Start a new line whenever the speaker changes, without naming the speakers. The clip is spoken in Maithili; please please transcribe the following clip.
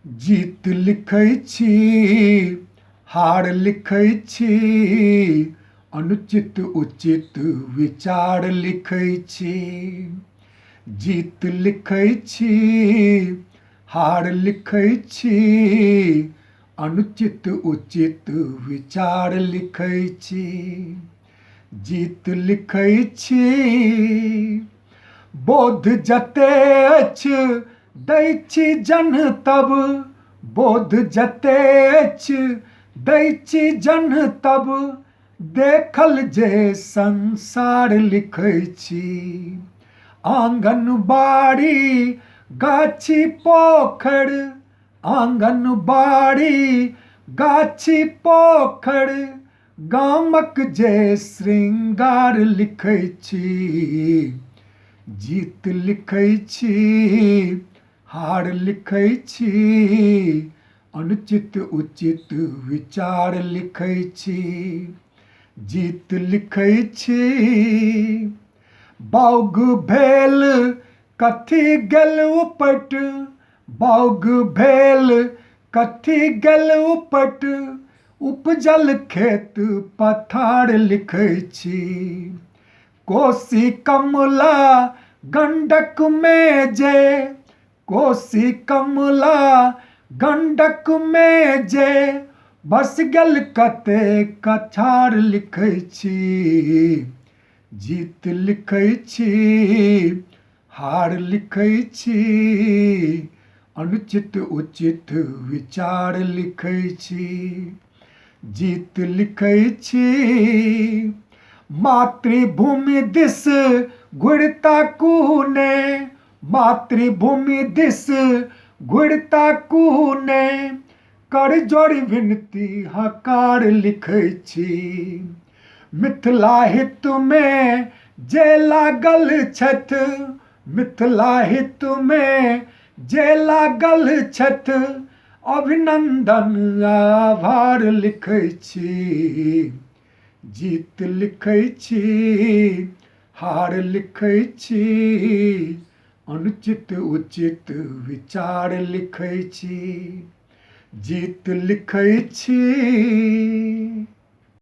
जीत लिखै छी, हार लिखै छी, अनुचित उचित विचार लिखै छी। जीत लिखै छी, हार लिखै छी, अनुचित उचित विचार लिखै छी। जीत लिखै छी, बोध जते अछि दै छी जनतब, बोध जते अछि दै छी जनतब, देखल जे संसार लिखै छी। आंगनबाड़ी गाछी पोखर, आंगनबाड़ी गाछी पोखर, गामक जे श्रृंगार लिखै छी। जीत लिखै छी, हार लिखै छी, अनुचित उचित विचार लिखै छी। जीत लिखै छी, बौग भेल कथी गेल उपट, बौग भेल कथी गेल उपट, उपजल खेत पथार लिखै छी। कोसी कमला गंडक में जे, कोसी कमला गंडक में जे, बस गेल कते कछार लिखै छी। जीत लिखै छी, हार लिखै छी, अनुचित उचित विचार लिखै छी। जीत लिखै छी, मातृभूमि दिस घुरता कूने, मातृभूमि दिस घुरता कूने, कर जोड़ विनती हकार लिखै छी। मिथिला हित में जे लागल छथि, मिथिला हित में जे लागल छथि, अभिनंदन आभार लिखै छी। जीत लिखै छी, हार लिखै छी, अनुचित उचित विचार लिखै छी। जीत लिखै छी।